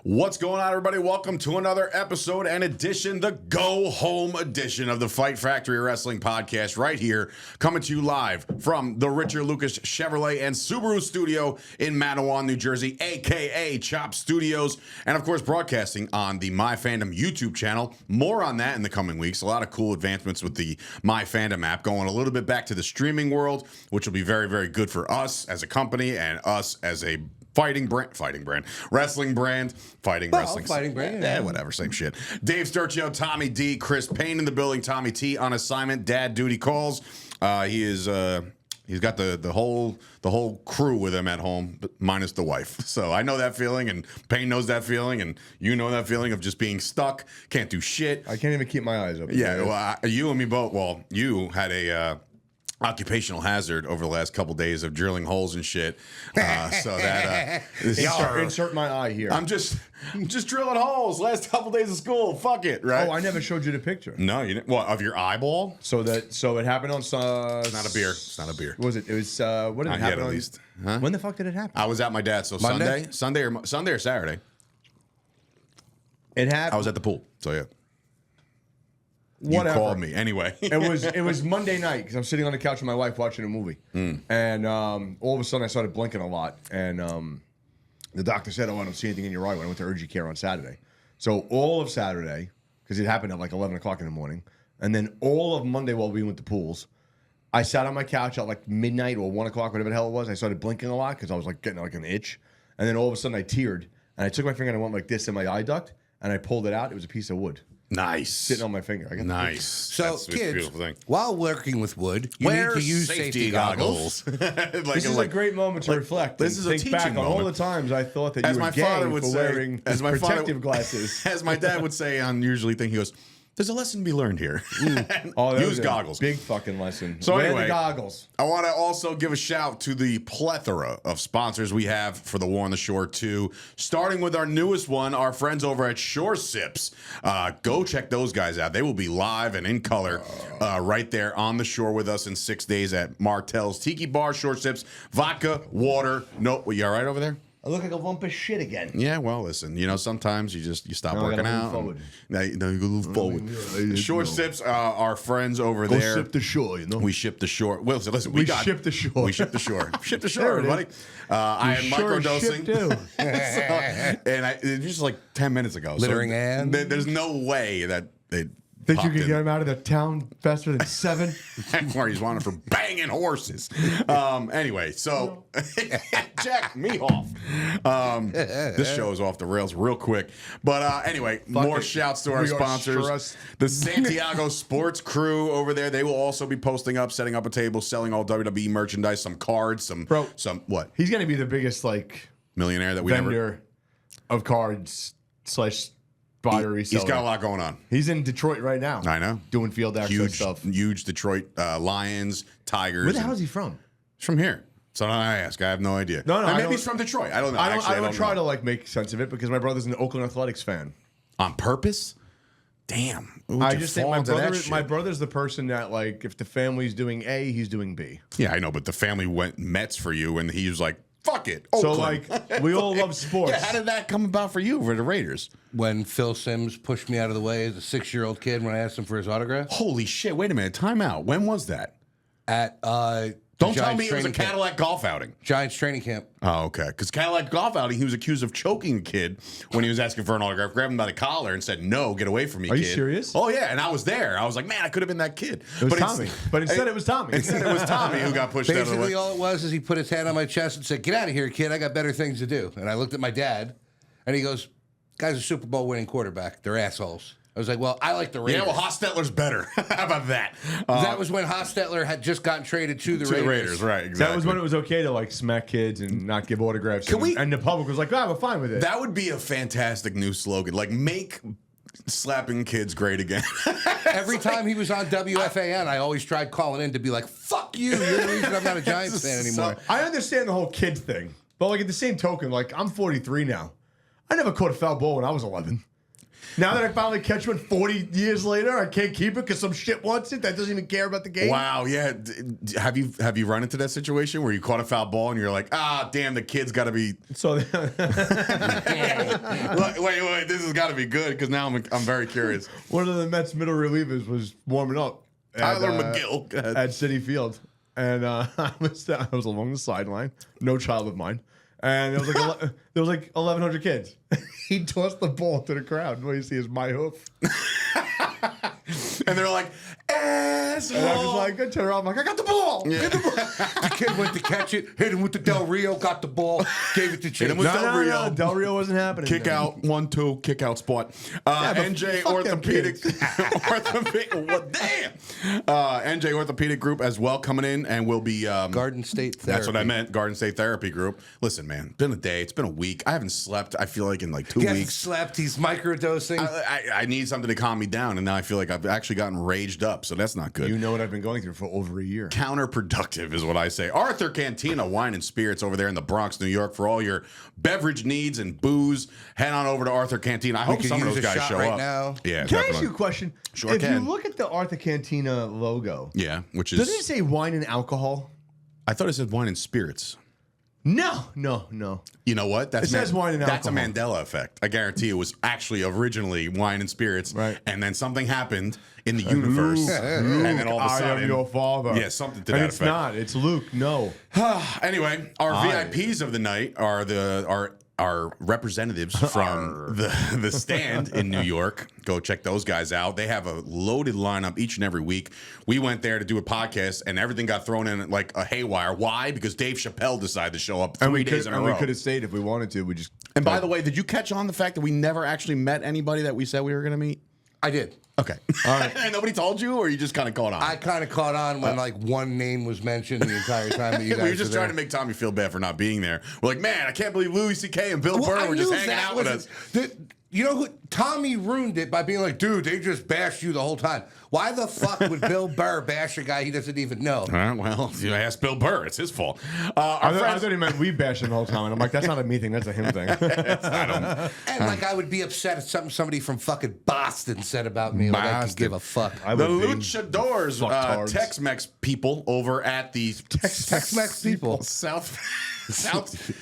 What's going on, everybody? Welcome to another episode and edition, the Go Home edition of the Fight Factory Wrestling Podcast, right here, coming to you live from the Richard Lucas Chevrolet and Subaru studio in Matawan, New Jersey, aka Chop Studios, and of course, broadcasting on the MyFandom YouTube channel. More on that in the coming weeks. A lot of cool advancements with the MyFandom app, going a little bit back to the streaming world, which will be very, very good for us as a company and us as a wrestling brand, fighting brand, yeah, whatever, same shit. Dave Sturchio, Tommy D, Chris Payne in the building. Tommy T on assignment, dad duty calls. He's got the whole crew with him at home, but minus the wife. So I know that feeling, and Payne knows that feeling, and you know that feeling of just being stuck, can't do shit. I can't even keep my eyes open. Yeah, well, you and me both. Well, you had a occupational hazard over the last couple days of drilling holes and shit. So that insert my eye here. I'm just drilling holes. Last couple days of school. Fuck it, right? Oh, I never showed you the picture. No, you didn't. What, of your eyeball? So it happened on. It's not a beer. It's not a beer. Was it? It was. What did it happen? At least. Huh? When the fuck did it happen? I was at my dad's. So Monday? Sunday or Saturday. It happened. I was at the pool. So yeah. Whatever. You called me anyway. It was Monday night because I'm sitting on the couch with my wife watching a movie, and all of a sudden I started blinking a lot, and the doctor said, "Oh, I don't see anything in your eye." When I went to urgent care on Saturday, so all of Saturday, because it happened at like 11 o'clock in the morning, and then all of Monday while we went to pools, I sat on my couch at like midnight or 1 o'clock, whatever the hell it was. I started blinking a lot because I was like getting like an itch, and then all of a sudden I teared, and I took my finger and I went like this in my eye duct, and I pulled it out. It was a piece of wood. Nice. Sitting on my finger. I got nice. So, That's a kids, beautiful thing. while working with wood, you Wear need to use safety goggles. This is a great moment to reflect. This is a think teaching back moment. on all the times I thought that As you were my father gay would for say, wearing protective glasses. As my dad would say on Usually Think, he goes, "There's a lesson to be learned here." Oh, use goggles. Big fucking lesson. So Wear anyway, the goggles. I want to also give a shout to the plethora of sponsors we have for the War on the Shore 2, starting with our newest one, our friends over at Shore Sips. Go check those guys out. They will be live and in color right there on the shore with us in 6 days at Martell's Tiki Bar. Shore Sips, vodka, water. No, you all right over there? I look like a lump of shit again. Yeah, well, listen, sometimes you stop working out. Forward. Now you go move forward. Shore Sips, our friends over Go there. sip the shore, We ship the shore. Well, listen, we ship the shore. We ship the shore. Ship the shore, everybody. I am microdosing. And just like 10 minutes ago. Littering and? There's no way that they Think you can get him out of the town faster than 7? Where he's wanted for banging horses. Anyway, so check me off. This show is off the rails real quick. But anyway, more shouts to our sponsors. The Santiago Sports Crew over there. They will also be posting up, setting up a table, selling all WWE merchandise, some cards, some what? He's going to be the biggest millionaire that we vendor of cards / buyer He's got a lot going on. He's in Detroit right now. I know. Doing field access stuff. Huge Detroit Lions, Tigers. Where the hell is he from? He's from here. So I ask. I have no idea. No, maybe he's from Detroit. I don't know. I don't try to make sense of it because my brother's an Oakland Athletics fan. On purpose? Damn. I just think my brother's the person that if the family's doing A, he's doing B. Yeah, I know, but the family went Mets for you, and he was like, "Fuck it." Oakland. So we all love sports. Yeah, how did that come about for you for the Raiders? When Phil Simms pushed me out of the way as a 6-year-old kid when I asked him for his autograph. Holy shit! Wait a minute. Time out. When was that? At Don't tell me it was a Cadillac golf outing. Giants training camp. Oh, okay. Because Cadillac golf outing, he was accused of choking a kid when he was asking for an autograph, grabbed him by the collar and said, "No, get away from me, kid." Are you serious? Oh, yeah. And I was there. I was like, man, I could have been that kid. It was Tommy. But instead it was Tommy. Instead it was Tommy who got pushed out of the way. Basically, all it was is he put his hand on my chest and said, "Get out of here, kid. I got better things to do." And I looked at my dad, and he goes, "Guy's a Super Bowl winning quarterback. They're assholes." I was like, well, I like the Raiders. Yeah, well, Hostetler's better. How about that? That was when Hostetler had just gotten traded to the Raiders. Right, exactly. That was when it was okay to smack kids and not give autographs. And the public was like, we're fine with it. That would be a fantastic new slogan. Make slapping kids great again. Every time he was on WFAN, I always tried calling in to be like, fuck you. You're the reason I'm not a Giants fan anymore. I understand the whole kid thing. But at the same token, I'm 43 now. I never caught a foul ball when I was 11. Now that I finally catch one 40 years later, I can't keep it because some shit wants it that doesn't even care about the game. Wow, yeah. Have you run into that situation where you caught a foul ball and you're like, damn, the kid's got to be. So wait, this has got to be good because now I'm very curious. one of the Mets middle relievers was warming up. Tyler McGill at Citi Field, and I was along the sideline, no child of mine, and there was like 1,100 kids. He tossed the ball to the crowd. What you see is my hoof, and they're like, asshole. and I was like, I turn around, I'm like, I got the ball. Yeah. Get the ball. The kid went to catch it, hit him with the Del Rio, got the ball, gave it to Chase. him with Del Rio. Del Rio wasn't happening. Kick out 1-2 kick out spot. NJ fuck them Orthopedic. Well, damn. NJ Orthopedic Group as well coming in and will be Garden State Therapy. That's what I meant. Garden State Therapy Group. Listen, man, been a day. It's been a week. I haven't slept. I feel like in like 2 He hasn't weeks. slept. He's microdosing. I need something to calm me down, and now I feel like I've actually gotten raged up. So that's not good. You know what I've been going through for over a year. Counterproductive is what I say. Arthur Cantina Wine and Spirits over there in the Bronx, New York, for all your beverage needs and booze. Head on over to Arthur Cantina. I hope could some of use those a guys shot show right up. now. Yeah, Can I ask definitely. you a question? Sure if can. you look at the Arthur Cantina logo, Yeah, which is. does it say wine and alcohol? I thought it said wine and spirits. No. You know what? It says wine and That's a alcohol. Mandela effect. I guarantee it was actually originally wine and spirits. Right. And then something happened in the universe. Luke, and then all of a I sudden. am your father. Yeah, something to and that it's effect. not. It's Luke. No. Anyway, our VIPs of the night are our representatives from the stand in New York. Go check those guys out. They have a loaded lineup each and every week. We went there to do a podcast, and everything got thrown in like a haywire. Why? Because Dave Chappelle decided to show up 3 days in a row. We could have stayed if we wanted to. We just. And by the way, did you catch on the fact that we never actually met anybody that we said we were going to meet? I did. Okay. All right. And nobody told you, or you just kind of caught on? I kind of caught on when like one name was mentioned the entire time that you guys we were just were trying to there. make Tommy feel bad for not being there. We're like, man, I can't believe Louis C.K. and Bill Burr were just hanging out with us. You know who? Tommy ruined it by being like, dude, they just bashed you the whole time. Why the fuck would Bill Burr bash a guy he doesn't even know? Well, you ask Bill Burr. It's his fault. I thought he meant we bashed him the whole time, and I'm like, that's not a me thing. That's a him thing. And like, I would be upset if somebody from fucking Boston said about me. Like, I could give a fuck. I The would be. Luchadors, Fucktards. Tex-Mex people over at the Tex-Mex people. South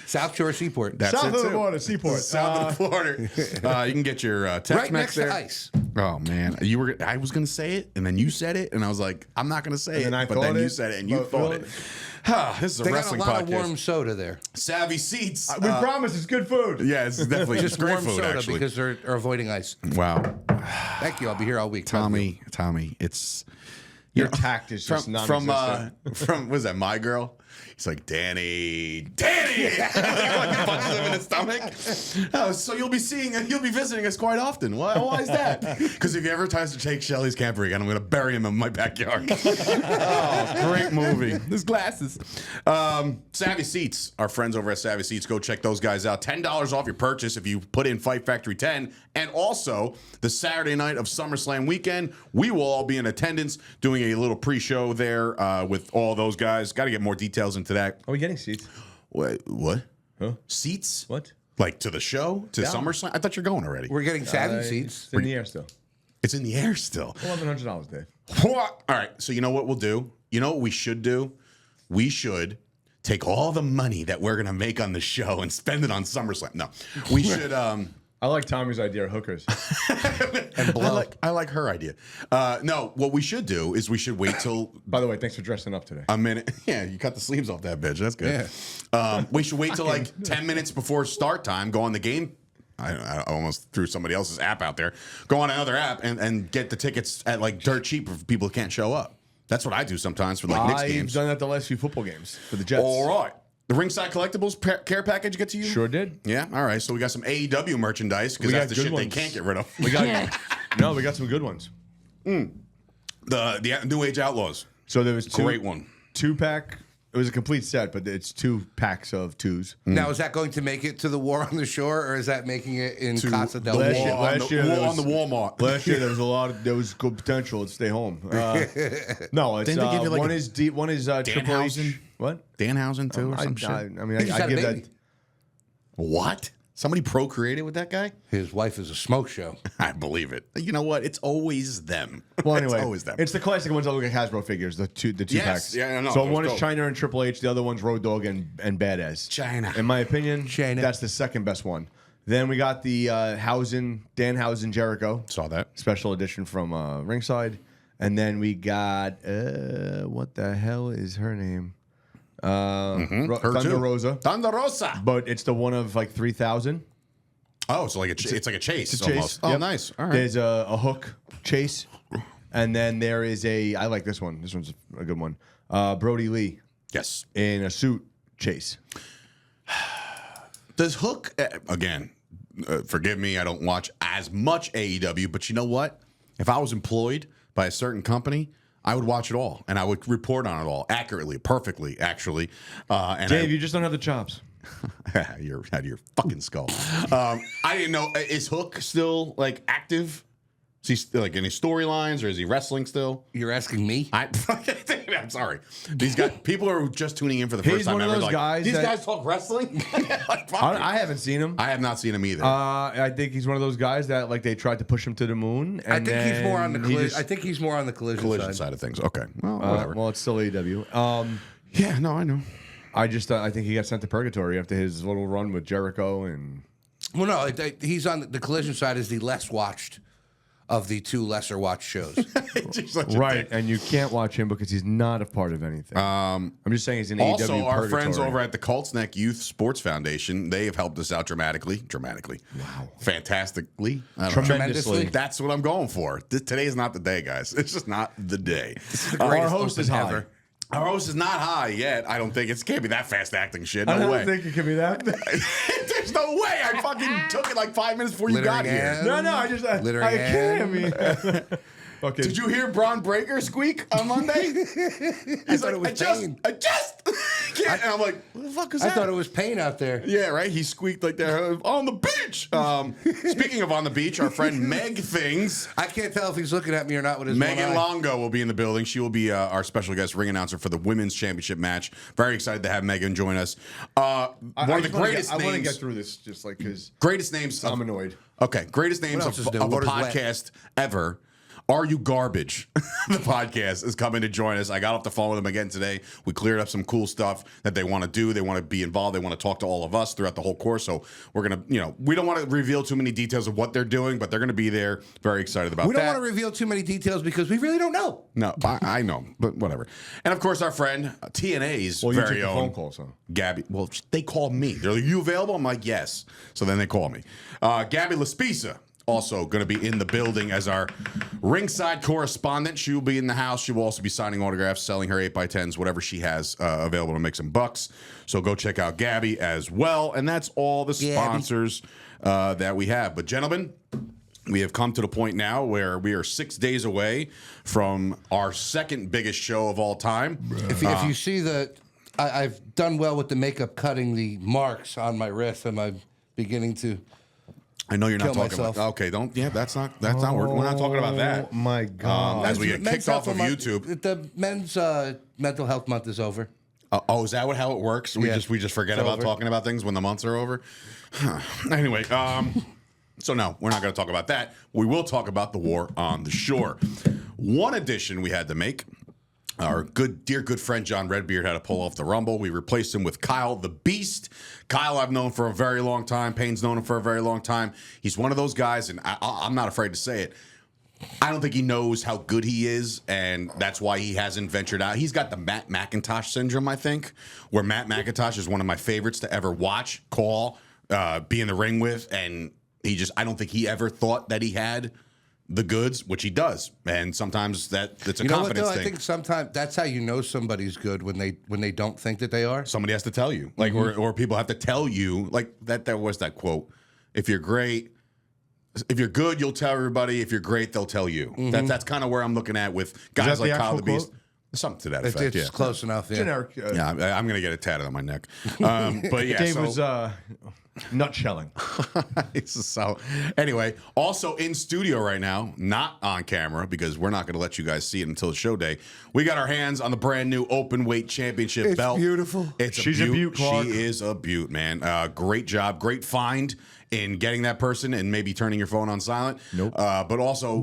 South Shore Seaport. That's South it, of the too. border, Seaport. South of the border. You can get your Tex-Mex Right next there. to ice. Oh man, I was gonna say it, and then you said it, and I was like, I'm not gonna say And it, I but thought then you it, said it, and you but thought really- it. This is a They got a wrestling lot podcast. of warm soda there. Savvy Seats. We promise it's good food. Yeah, it's definitely Just great warm food, soda actually. because they're avoiding ice. Wow, Thank you. I'll be here all week. Tommy, it's Your tact is just from non-existent. what is that? My Girl. He's like, Danny. He fucking punches him in the stomach. Oh, so you'll be visiting us quite often. Why is that? Because if he ever tries to take Shelly's camper again, I'm going to bury him in my backyard. Oh, great movie. His glasses. Savvy Seats, our friends over at Savvy Seats, go check those guys out. $10 off your purchase if you put in Fight Factory 10. And also, the Saturday night of SummerSlam weekend, we will all be in attendance doing a little pre-show there with all those guys. Got to get more details into that. Are we getting seats? Wait, what? Huh? Seats? What? Like to the show? To Yeah. SummerSlam? I thought you're going already. We're getting savvy seats. It's in the air still. It's in the air still. $1,100, Dave. What? All right. So you know what we'll do? You know what we should do? We should take all the money that we're gonna make on the show and spend it on SummerSlam. No, we should. I like Tommy's idea of hookers. And blow. I like her idea. No, what we should do is we should wait till By the way, thanks for dressing up today. a minute. Yeah, you cut the sleeves off that bitch. That's good. We should wait till like 10 minutes before start time. Go on the game. I almost threw somebody else's app out there. Go on another app and get the tickets at like dirt cheap for people who can't show up. That's what I do sometimes for like Knicks I've games. done that the last few football games for the Jets. All right. The Ringside Collectibles care package get to you? Sure did. Yeah. All right. So we got some AEW merchandise because We that's got the good shit they ones. can't get rid of. We got we got some good ones. The New Age Outlaws. So there was Great one. 2-pack. It was a complete set, but it's 2 packs of 2s. Now, is that going to make it to the War on the Shore, or is that making it in Casa del last War? year- last year there on the was- Walmart. Last year there was good potential to stay home. No, it's Didn't they give you like one a is D, one is Triple H. Danhausen? What? Danhausen too or some shit? I mean, They just I had a give baby. that. What? Somebody procreated with that guy? His wife is a smoke show. I believe it. You know what? It's always them. Well, anyway, it's always them. It's the classic ones that look like Hasbro figures, the two Yes. packs. Yeah, I know. So Those one is dope. China and Triple H, the other one's Road Dogg and Badass. China. In my opinion, China. that's the second best one. Then we got the Dan Housen Jericho. Saw that. Special edition from Ringside. And then we got, what the hell is her name? Her Thunder too. Rosa. Thunder Rosa. But it's the one of like 3,000. Oh, so like it's like a chase. It's a chase. Almost. Oh, Yep. nice. All right. There's a hook chase. And then there is I like this one. This one's a good one. Brody Lee Yes. in a suit chase. Does Hook again? Forgive me, I don't watch as much AEW, but you know what? If I was employed by a certain company, I would watch it all and I would report on it all accurately, perfectly, actually. And Dave, you just don't have the chops. you're out of your fucking skull. I didn't know. Is Hook still like active? Is he still like any storylines, or is he wrestling still? You're asking me? I'm sorry. These guys, people are just tuning in for the first He's time one of ever. those Like, guys these that- guys talk wrestling. Like, fuck it. I haven't seen him. I have not seen him either. I think he's one of those guys that like they tried to push him to the moon. And I think he's more on the then he collision. just- I think he's more on the collision Collision side. side of things. Okay. Well, whatever. well, it's still AEW. Yeah, no, I know. I think he got sent to purgatory after his little run with Jericho and. Well, no, he's on the collision side is the less watched of the two lesser watched shows. Just such a Right, dick. and you can't watch him because he's not a part of anything. I'm just saying he's in Also, AEW our purgatory. friends over at the Colts Neck Youth Sports Foundation, they have helped us out dramatically. Wow. Fantastically. I don't know. Tremendously. That's what I'm going for. Today is not the day, guys. It's just not the day. Our host is high. ever. Our host is not high yet. I don't think it can't be that fast acting shit. I No don't way. think it could be that. There's no way. I fucking took it like 5 minutes before you got Littering here. hands. No, I Littering can't. Okay. Did you hear Braun Breaker squeak on Monday? He's thought it was Payne. I just can't. And I'm like, what the fuck is I that? thought it was Payne out there. Yeah, right. He squeaked like they're on the beach. Speaking of on the beach, our friend Meg Things, I can't tell if he's looking at me or not with his Megan one eye. Longo will be in the building. She will be our special guest ring announcer for the women's championship match. Very excited to have Megan join us. One of the greatest I want to names. get through this just like because Greatest names. I'm annoyed. Okay, greatest names else of is new? a What is that? podcast ever. Are You Garbage? The podcast is coming to join us. I got off the phone with them again today. We cleared up some cool stuff that they want to do. They want to be involved. They want to talk to all of us throughout the whole course. So we're going to, we don't want to reveal too many details of what they're doing, but they're going to be there. Very excited about that. We don't want to reveal too many details because we really don't know. No, I know, but whatever. And of course, our friend TNA's Well, you very took the own phone calls, huh? Gabby. Well, they called me. They're like, "You available?" I'm like, "Yes." So then they call me. Gabby Laspisa also going to be in the building as our ringside correspondent. She will be in the house. She will also be signing autographs, selling her 8x10s, whatever she has available to make some bucks. So go check out Gabby as well. And that's all the sponsors that we have. But gentlemen, we have come to the point now where we are 6 days away from our second biggest show of all time. If you see I've done well with the makeup cutting the marks on my wrist, and I'm beginning to. I know you're not Kill talking myself. about. Okay, don't. Yeah, that's not. We're not talking about that. Oh my God. As we get Men's kicked off of Health YouTube. The men's mental health month is over. Is that how it works? We Yeah. just forget It's about over. talking about things when the months are over. Anyway, so no, we're not going to talk about that. We will talk about the war on the shore. One addition we had to make. Our dear good friend John Redbeard had to pull off the Rumble. We replaced him with Kyle the Beast. Kyle I've known for a very long time. Payne's known him for a very long time. He's one of those guys, and I'm not afraid to say it. I don't think he knows how good he is, and that's why he hasn't ventured out. He's got the Matt McIntosh syndrome, I think, where Matt McIntosh is one of my favorites to ever watch, call, be in the ring with, and I don't think he ever thought that he had the goods, which he does, and sometimes that's a You know what confidence though? thing. I think sometimes that's how you know somebody's good when they don't think that they are. Somebody has to tell you, like, or people have to tell you, like that. There was that quote: "If you're good, you'll tell everybody. If you're great, they'll tell you." That's kind of where I'm looking at with guys that the like Kyle the actual Beast. Something to that effect. It's Yeah. close enough. Yeah. Generic. Yeah, I'm gonna get it tatted on my neck. But yeah, Dave so, was Nutshelling. So anyway, also in studio right now, not on camera because we're not going to let you guys see it until show day. We got our hands on the brand new open weight championship belt. It's beautiful. She's a beaut, Clark. She is a beaut, man. Great job, great find in getting that person and maybe turning your phone on silent. Nope. But also,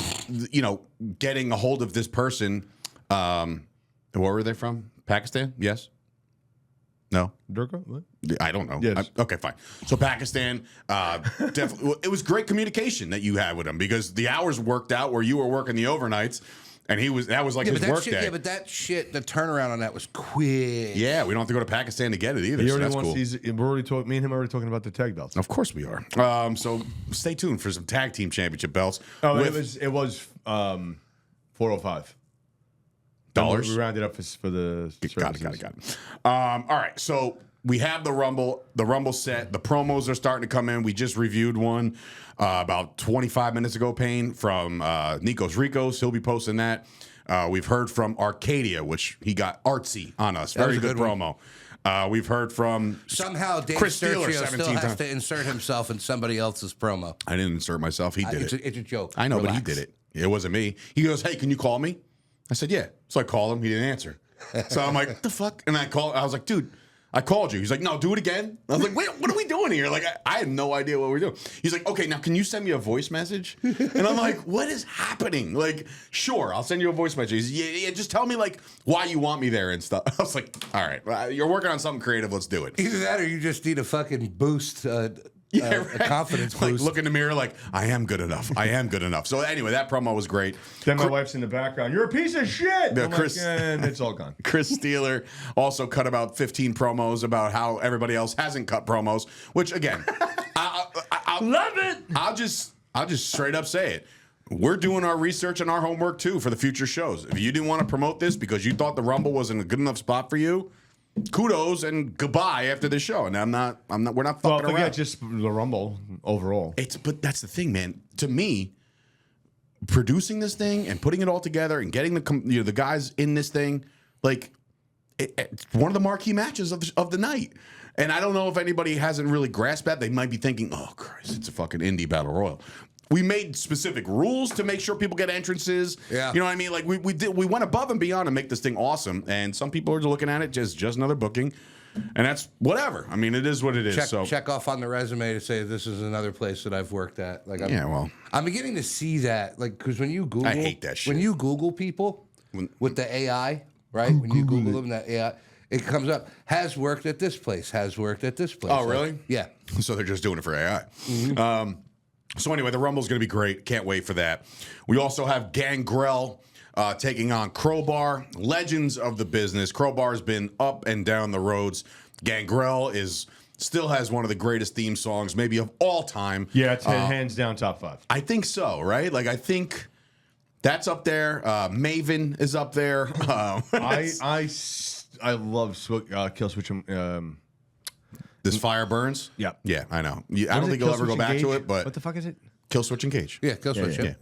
getting a hold of this person. Where were they from? Pakistan? Yes. No. Durga? What? I don't know. Yes. Okay, fine. So Pakistan, definitely, it was great communication that you had with him because the hours worked out where you were working the overnights, and that was like his work day. Yeah, but that shit, the turnaround on that was quick. Yeah, we don't have to go to Pakistan to get it either. So that's cool. Me and him are already talking about the tag belts. Of course we are. So stay tuned for some tag team championship belts. Oh, it was $405. Dollars? We rounded up for the Got it. All right, so we have the Rumble set. The promos are starting to come in. We just reviewed one about 25 minutes ago, Payne, from Nikos Ricos. He'll be posting that. We've heard from Arcadia, which he got artsy on us. Very good promo. We've heard from somehow Dave Chris Steeler still has to insert himself in somebody else's promo. I didn't insert myself. He did it. It's a joke. I know, Relax. but he did it. It wasn't me. He goes, "Hey, can you call me?" I said, "Yeah." So I called him. He didn't answer. So I'm like, "What the fuck?" And I was like, "Dude, I called you." He's like, "No, do it again." I was like, "Wait, what are we doing here?" Like, I had no idea what we're doing. He's like, "Okay, now can you send me a voice message?" And I'm like, "What is happening?" Like, "Sure, I'll send you a voice message." He's, yeah, just tell me like why you want me there and stuff. I was like, "All right, well, you're working on something creative. Let's do it." Either that or you just need a fucking boost. Yeah, a confidence boost. Like, look in the mirror like, I am good enough. I am good enough. So anyway, that promo was great. Then my wife's in the background. You're a piece of shit. No, I'm Chris- like, and it's all gone. Chris Steeler also cut about 15 promos about how everybody else hasn't cut promos, which again, I Love it. I'll just straight up say it. We're doing our research and our homework too for the future shows. If you didn't want to promote this because you thought the Rumble wasn't a good enough spot for you, kudos and goodbye after the show. And we're not fucking around. Just the Rumble overall. But that's the thing, man. To me, producing this thing and putting it all together and getting the guys in this thing, like it's one of the marquee matches of the night. And I don't know if anybody hasn't really grasped that. They might be thinking, "Oh Christ, it's a fucking indie battle royal." We made specific rules to make sure people get entrances. Yeah. You know what I mean? Like we went above and beyond to make this thing awesome. And some people are looking at it just another booking. And that's whatever. I mean, it is what it is. Check off on the resume to say this is another place that I've worked at. Like, I'm beginning to see that. Like, because when you Google, I hate that shit. When you Google people with the AI, right? When you Google them, that AI, it comes up. Has worked at this place. Has worked at this place. Oh, really? Yeah. So they're just doing it for AI. Mm-hmm. So anyway, the Rumble's going to be great. Can't wait for that. We also have Gangrel taking on Crowbar, legends of the business. Crowbar's been up and down the roads. Gangrel still has one of the greatest theme songs, maybe of all time. Yeah, it's hands down top 5. I think so, right? Like, I think that's up there. Maven is up there. I love Kill Switch. This Fire Burns? Yeah. Yeah, I know. I don't think you'll ever go back to it, but what the fuck is it? Kill Switch and Cage. Yeah, Kill Switch. Yeah.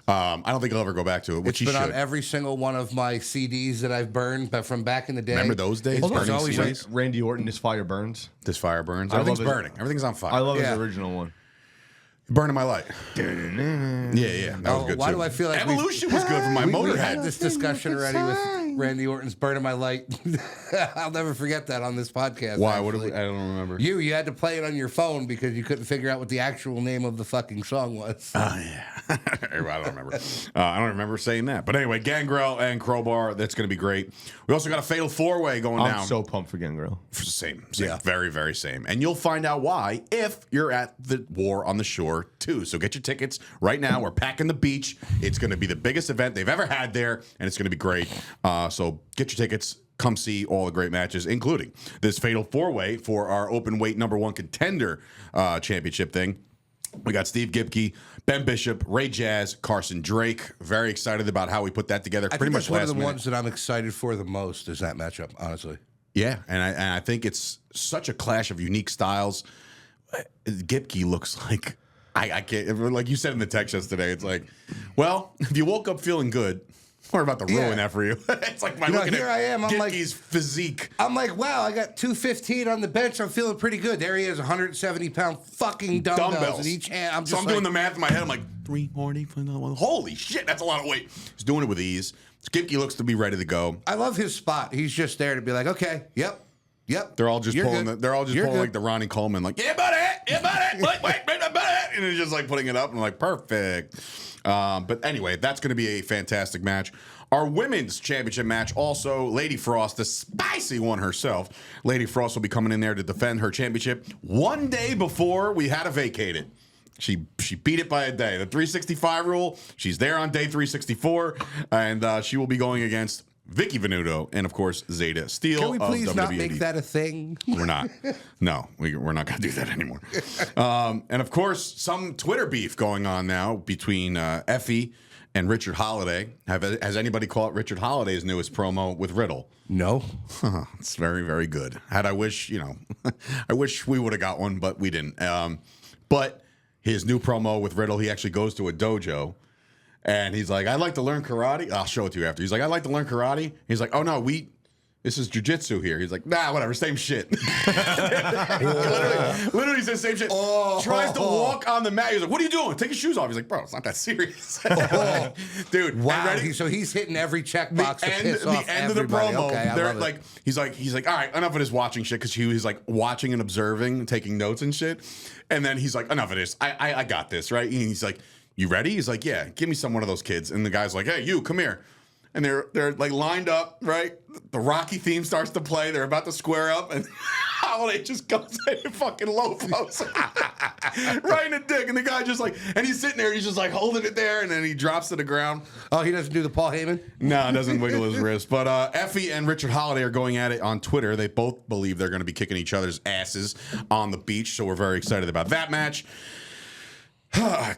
I don't think I'll ever go back to it, which It's he been should. on every single one of my CDs that I've burned from back in the day. Remember those days? It's Burning always CDs? Randy Orton, This Fire Burns. This Fire Burns. I love Everything's it. burning. Everything's on fire. I love Yeah. his original one. Burning My Light. Yeah. That was good why too. do I feel like Evolution was good for my we Motorhead. had this discussion already with Randy Orton's "Burning My Light"? I'll never forget that on this podcast. Why? actually. I don't remember. You had to play it on your phone because you couldn't figure out what the actual name of the fucking song was. Oh, yeah. I don't remember. I don't remember saying that. But anyway, Gangrel and Crowbar, that's going to be great. We also got a Fatal 4-Way going down. I'm so pumped for Gangrel. Same. Yeah. Very, very same. And you'll find out why if you're at the War on the Shore, too. So get your tickets right now. We're packing the beach. It's going to be the biggest event they've ever had there, and it's going to be great. So get your tickets. Come see all the great matches, including this Fatal 4-Way for our open weight #1 contender championship thing. We got Steve Gipke, Ben Bishop, Ray Jazz, Carson Drake. Very excited about how we put that together. I Pretty think much that's one of the last minute. ones that I'm excited for the most is that matchup, honestly. Yeah, and I think it's such a clash of unique styles. Gipke looks like I can't, like you said in the text yesterday. It's like, well, if you woke up feeling good, We're about to ruin Yeah. that for you. It's like my here I am. I'm like, Gitke's physique. I'm like, wow, I got 215 on the bench. I'm feeling pretty good. There he is, 170-pound fucking dumbbells in each hand. I'm So just I'm doing the math in my head. I'm like, 340 for another one. Holy shit, that's a lot of weight. He's doing it with ease. Gitke looks to be ready to go. I love his spot. He's just there to be like, okay, yep. They're all just You're pulling. good. They're all just You're pulling good. like the Ronnie Coleman, like yeah, buddy, wait, and it's just like putting it up. And I'm like, perfect. But anyway, that's going to be a fantastic match. Our women's championship match, also Lady Frost, the spicy one herself. Lady Frost will be coming in there to defend her championship one day before we had to vacate it. She beat it by a day. The 365 rule. She's there on day 364, and she will be going against Vicky Venuto and, of course, Zeta Steele. Can we please of not WWE. make that a thing? We're not. No, we're not going to do that anymore. And, of course, some Twitter beef going on now between Effie and Richard Holiday. Has anybody caught Richard Holiday's newest promo with Riddle? No. It's very, very good. I wish we would have got one, but we didn't. But his new promo with Riddle, he actually goes to a dojo. And he's like, I'd like to learn karate. I'll show it to you after. He's like, I'd like to learn karate. He's like, oh, no, this is jujitsu here. He's like, nah, whatever, same shit. literally says same shit. Tries to walk on the mat. He's like, what are you doing? Take your shoes off. He's like, bro, it's not that serious. Dude, Wow. ready? So he's hitting every checkbox to piss off the end of the everybody. promo, Okay, I they're love it. like, he's like, all right, enough of this watching shit, because he was like watching and observing, taking notes and shit. And then he's like, enough of this. I got this, right? And he's like, you ready? He's like, yeah, give me one of those kids. And the guy's like, hey, you, come here. And they're like lined up, right? The Rocky theme starts to play. They're about to square up, and Holiday just comes in and fucking low post right in the dick. And the guy just like, and he's sitting there, he's just like holding it there, and then he drops to the ground. Oh, he doesn't do the Paul Heyman? No, it doesn't wiggle his wrist. But Effie and Richard Holiday are going at it on Twitter. They both believe they're going to be kicking each other's asses on the beach, so we're very excited about that match.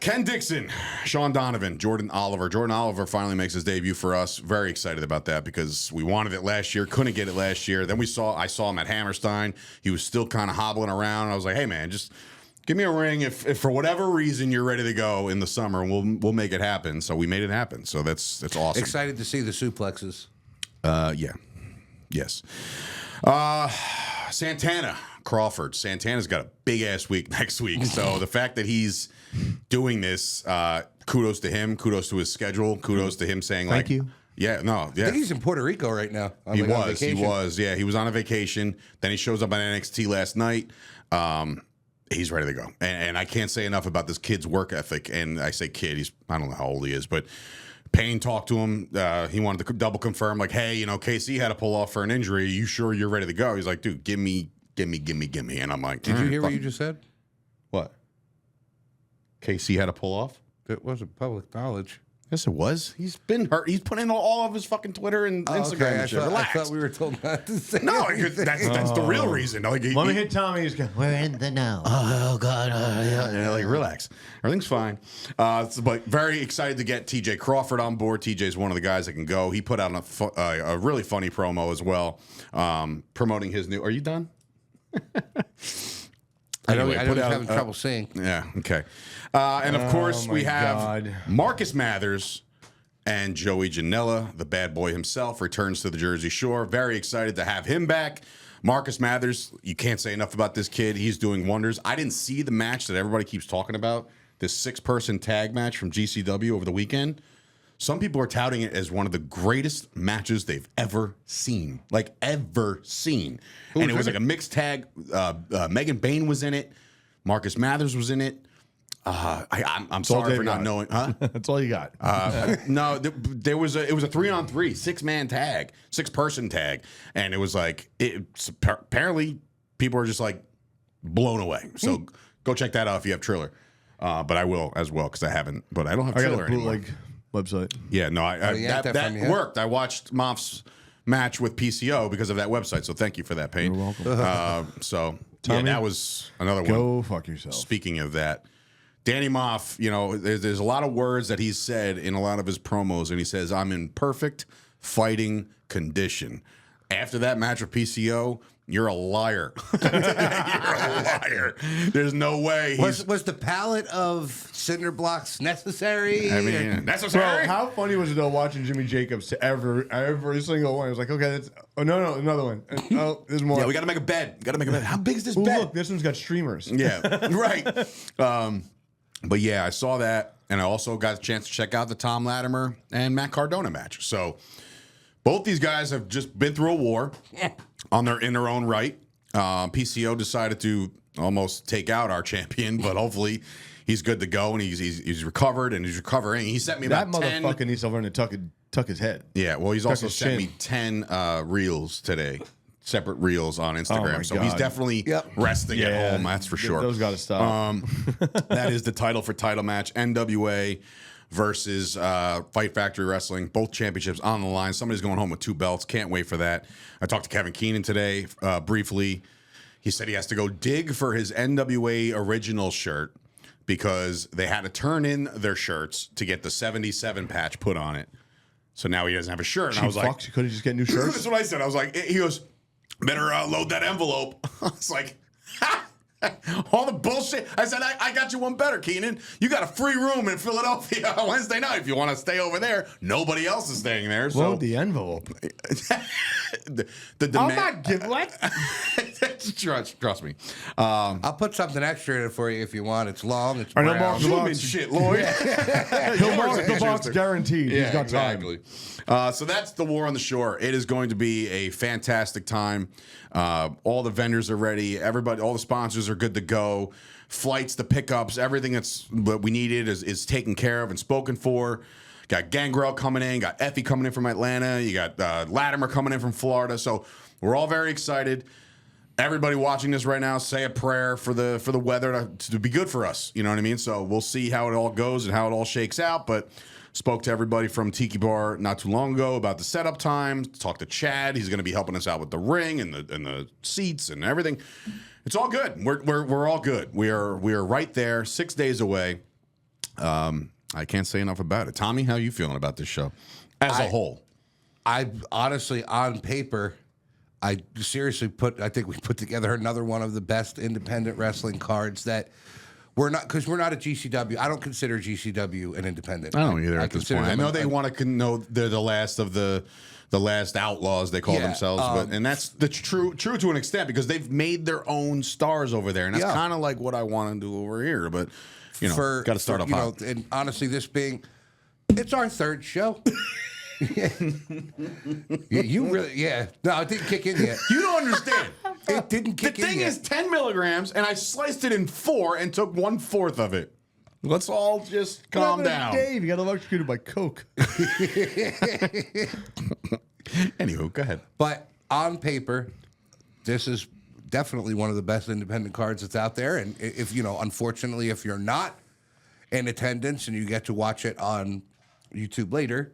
Ken Dixon, Sean Donovan, Jordan Oliver. Jordan Oliver finally makes his debut for us. Very excited about that because we wanted it last year, couldn't get it last year. Then I saw him at Hammerstein. He was still kind of hobbling around. I was like, hey man, just give me a ring if for whatever reason you're ready to go in the summer, and we'll make it happen. So we made it happen. So that's awesome. Excited to see the suplexes. Yeah. Yes. Santana Crawford. Santana's got a big ass week next week. So the fact that he's doing this, kudos to him, kudos to his schedule, kudos to him saying Thank you. Yeah, no, yeah. I think he's in Puerto Rico right now. He was, yeah. He was on a vacation. Then he shows up on NXT last night. He's ready to go. And I can't say enough about this kid's work ethic. And I say kid, I don't know how old he is, but Payne talked to him. He wanted to double confirm, like, hey, KC had to pull off for an injury. Are you sure you're ready to go? He's like, dude, give me. And I'm like, Did you hear what you just said? What? KC had to pull off? It wasn't public knowledge. Yes, it was. He's been hurt. He's put in all of his fucking Twitter and Instagram Okay. and shit. I Relax. thought we were told not to say No, anything. that's the real reason. Like, Let me hit Tommy. He's going, we're in the know. Oh God! Yeah, like relax. Everything's fine. But very excited to get TJ Crawford on board. TJ's one of the guys that can go. He put out a really funny promo as well, promoting his new. Are you done? Anyway, I know he's having trouble seeing. Yeah. Okay. And of course we have God. Marcus Mathers and Joey Janela, the bad boy himself, returns to the Jersey Shore. Very excited to have him back. Marcus Mathers, you can't say enough about this kid. He's doing wonders. I didn't see the match that everybody keeps talking about, this 6-person tag match from GCW over the weekend. Some people are touting it as one of the greatest matches they've ever seen. Like, ever seen. And it was like a mixed tag. Megan Bain was in it. Marcus Mathers was in it. I'm sorry for not knowing. Huh? That's all you got. No, it was a 3-on-3, 6-man tag, 6-person tag. And it was like, apparently people are just like blown away. So go check that out if you have Triller. But I will as well because I haven't. But I don't have I got Triller a anymore. bootleg website. Yeah, no, yanked that that from you, huh? worked. I watched Moff's match with PCO because of that website. So thank you for that, Payne. You're welcome. So Tommy, that was another one. Go fuck yourself. Speaking of that, Danny Moff, there's a lot of words that he's said in a lot of his promos, and he says, I'm in perfect fighting condition. After that match with PCO, You're a liar. You're a liar. There's no way. Was the palette of cinder blocks necessary? I mean, necessary. Bro, how funny was it though watching Jimmy Jacobs to every single one? I was like, okay, that's no, another one. Oh, there's more. Yeah, we got to make a bed. How big is this Ooh, bed? look, this one's got streamers. Yeah, right. But yeah, I saw that, and I also got a chance to check out the Tom Latimer and Matt Cardona match. So both these guys have just been through a war in their own right. PCO decided to almost take out our champion, but hopefully he's good to go and he's recovered and he's recovering. He sent me That about 10. motherfucker needs to learn to tuck his head. Yeah, well, he's Tuck also his sent me chin. 10 reels today, separate reels on Instagram. my So he's God. definitely resting at home. That's for sure. Those got to stop. That is the title match. NWA versus Fight Factory Wrestling. Both championships on the line. Somebody's going home with 2 belts. Can't wait for that. I talked to Kevin Keenan today briefly. He said he has to go dig for his NWA original shirt because they had to turn in their shirts to get the 77 patch put on it. So now he doesn't have a shirt. And I was like, you could have just get new shirts. that's what I said. I was like, he goes, better load that envelope. I was like, ha! All the bullshit. I said, I got you one better, Keenan. You got a free room in Philadelphia on Wednesday night if you want to stay over there. Nobody else is staying there. So Load the envelope. the demand. I'm not giving what? Trust me. I'll put something extra in it for you if you want. It's long. It's no brown. more- Zoom in shit, Lloyd. He'll mark the box guaranteed. He's got exactly. So that's the War on the Shore. It is going to be a fantastic time. All the vendors are ready. Everybody, all the sponsors are good to go. Flights, the pickups, everything that's what we needed is taken care of and spoken for. Got Gangrel coming in. Got Effie coming in from Atlanta. You got Latimer coming in from Florida. So we're all very excited. Everybody watching this right now, say a prayer for the weather to be good for us. You know what I mean? So we'll see how it all goes and how it all shakes out. But spoke to everybody from Tiki Bar not too long ago about the setup time. Talked to Chad. He's going to be helping us out with the ring and the seats and everything. It's all good. We're all good. We are right there. 6 days away. I can't say enough about it. Tommy, how are you feeling about this show as a whole? I honestly, on paper, I think we put together another one of the best independent wrestling cards that we're not, because we're not a GCW. I don't consider GCW an independent. I don't either at this consider point. I them know they want to know they're the last of the last outlaws they call themselves, and that's true to an extent because they've made their own stars over there, and that's kind of like what I want to do over here. But you know, got to start off hot. And honestly, this being, it's our third show. You really, no, it didn't kick in yet. You don't understand. It didn't kick The in thing yet. is 10 milligrams, and I sliced it in 4 and took 1/4 of it. Let's all just calm down. Dave, you got electrocuted by Coke. Anywho, go ahead. But on paper, this is definitely one of the best independent cards that's out there. And if unfortunately, if you're not in attendance and you get to watch it on YouTube later,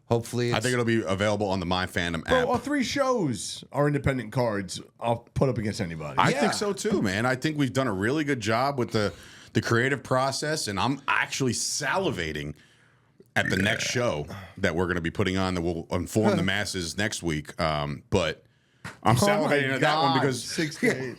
hopefully, I think it'll be available on the MyFandom app. Bro, all 3 shows are independent cards. I'll put up against anybody. I think so too, man. I think we've done a really good job with the creative process, and I'm actually salivating at the next show that we're going to be putting on that will inform the masses next week. But I'm salivating at that one because 6 days.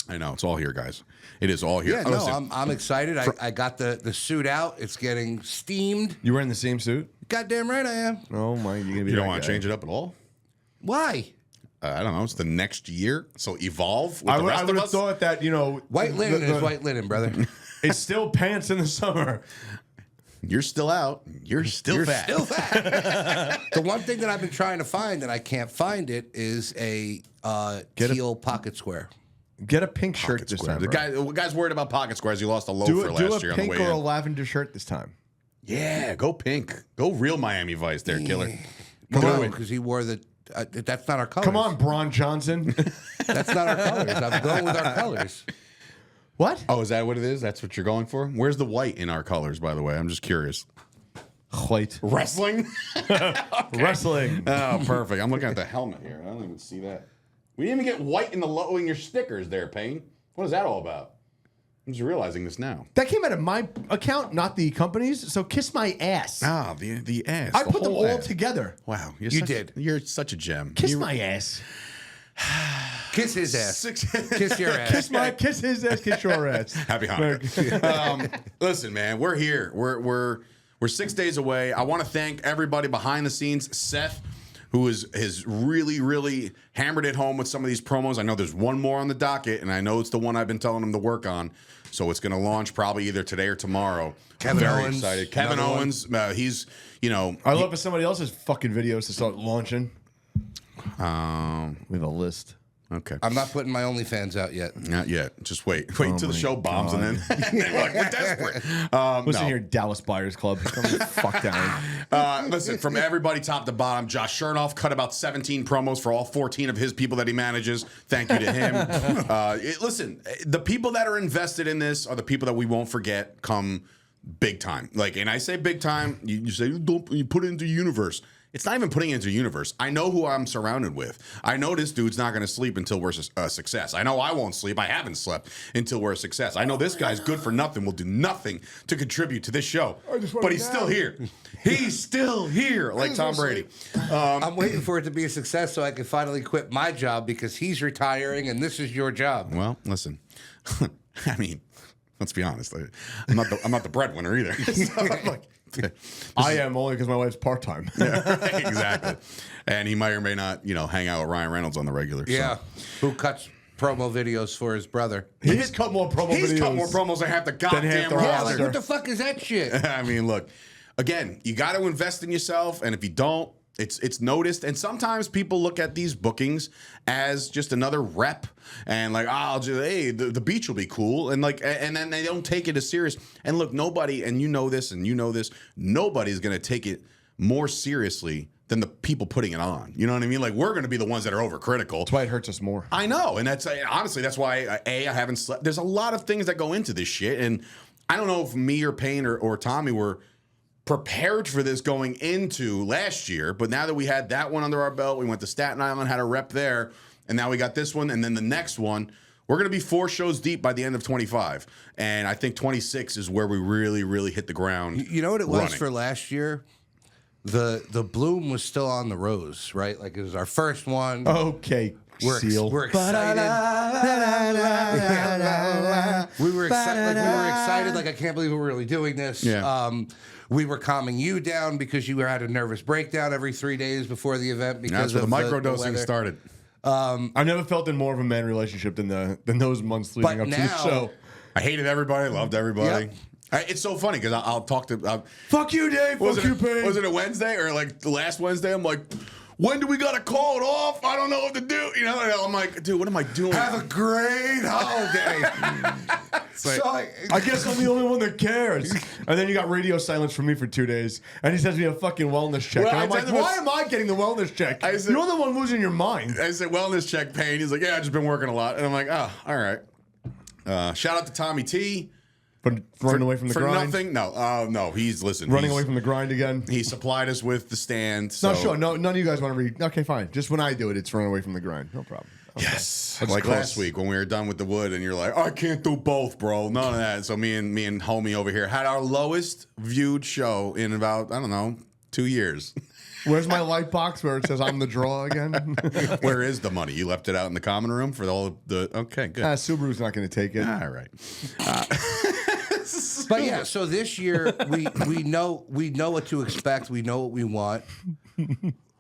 I know it's all here, guys. It is all here. Yeah, no, I'm excited. I got the suit out. It's getting steamed. You wearing the same suit? Goddamn right I am. Oh my, you're gonna be. You don't want to change it up at all? Why? I don't know. It's the next year, so evolve with I the would rest of have us. thought that White linen is white linen, brother. It's still pants in the summer. You're still out. You're still fat. Still fat. The one thing that I've been trying to find and I can't find it is a teal pocket square. Get a pink shirt this time. The bro. guy's worried about pocket squares. He lost a loafer do last a year on the pink way or a in. lavender shirt this time. Yeah, go pink. Go real Miami Vice there, killer. No, because he wore the. That's not our colors. Come on, Braun Johnson. That's not our colors. I'm going with our colors. What? Oh, is that what it is? That's what you're going for? Where's the white in our colors, by the way? I'm just curious. White. Wrestling? Wrestling. Oh, perfect. I'm looking at the helmet here. I don't even see that. We didn't even get white in your stickers there, Payne. What is that all about? I'm just realizing this now. That came out of my account, not the company's. So kiss my ass. Ah, the ass. I the put them whole all ass. together. Wow. You did. You're such a gem. Kiss my ass. Kiss his ass. Kiss your ass. Kiss his ass, kiss your ass. Happy Hanukkah. Listen, man, we're here. We're 6 days away. I want to thank everybody behind the scenes. Seth, who has really, really hammered it home with some of these promos. I know there's one more on the docket, and I know it's the one I've been telling him to work on. So it's going to launch probably either today or tomorrow. Kevin Very Owens, excited. Kevin Owens, he's, I love for somebody else's fucking videos to start launching. We have a list. Okay. I'm not putting my OnlyFans out yet. Not yet. Just wait till the show bombs, and then we're like, we're desperate. Listen here, Dallas Buyers Club. Come the fuck down. Listen, from everybody top to bottom, Josh Chernoff cut about 17 promos for all 14 of his people that he manages. Thank you to him. Listen, the people that are invested in this are the people that we won't forget come big time. Like, and I say big time, you say, you put it into universe. It's not even putting it into universe. I know who I'm surrounded with. I know this dude's not going to sleep until we're a success. I know I won't sleep. I haven't slept until we're a success. I know this guy's good for nothing, will do nothing to contribute to this show. But he's still here. He's still here, like Tom Brady. I'm waiting for it to be a success so I can finally quit my job because he's retiring and this is your job. Well, listen. I mean, let's be honest. I'm not the breadwinner either. So I'm like, I am only because my wife's part-time. Yeah, exactly. And he may or may not, hang out with Ryan Reynolds on the regular. Yeah. So. Who cuts promo videos for his brother? He's cut more promo videos. He's cut more promos than half the goddamn the roster. Yeah, like what the fuck is that shit? I mean, look, again, you got to invest in yourself, and if you don't, it's noticed. And sometimes people look at these bookings as just another rep, and like, the beach will be cool, and then they don't take it as serious. And look, nobody, and you know this, nobody's gonna take it more seriously than the people putting it on. You know what I mean? Like, we're gonna be the ones that are overcritical. That's why it hurts us more. I know, and that's honestly that's why I haven't slept. There's a lot of things that go into this shit, and I don't know if me or Payne or Tommy were prepared for this going into last year, but now that we had that one under our belt, we went to Staten Island, had a rep there, and now we got this one, and then the next one, we're going to be 4 shows deep by the end of 25, and I think 26 is where we really, really hit the ground. You know what it was running. for last year? The bloom was still on the rose, right? Like, it was our first one. Okay, We're Seal. excited. We were excited. Like, I can't believe we're really doing this. Yeah. We were calming you down because you had a nervous breakdown every 3 days before the event because That's where the of microdosing weather. started. I've never felt in more of a man relationship than those months leading up to the now- show. I hated everybody, loved everybody. Yep. It's so funny because I'll talk to... Fuck you, Dave. Fuck you, Payne. Was it a Wednesday or like the last Wednesday? I'm like, when do we got to call it off? I don't know what to do. And I'm like, dude, what am I doing? Have a great holiday. I guess I'm the only one that cares. And then you got radio silence from me for 2 days. And he sends me a fucking wellness check. Well, and I'm I like, tell you why am I getting the wellness check? I said- You're the one losing your mind. I said, wellness check, Payne. He's like, yeah, I've just been working a lot. And I'm like, oh, all right. Shout out to Tommy T. For running away from the grind. For nothing? No, he's Running away from the grind again. He supplied us with the stand. No, sure. No, none of you guys want to read. Okay, fine. Just when I do it, it's running away from the grind. No problem. Okay. Yes. That's Like close. last week when we were done with the wood and you're like, I can't do both, bro. None of that. So me and homie over here had our lowest viewed show in about, I don't know, 2 years. Where's my light box where it says I'm the draw again? Where is the money? You left it out in the common room for all the okay, good. Subaru's not going to take it. All right. But yeah, so this year we know what to expect. We know what we want,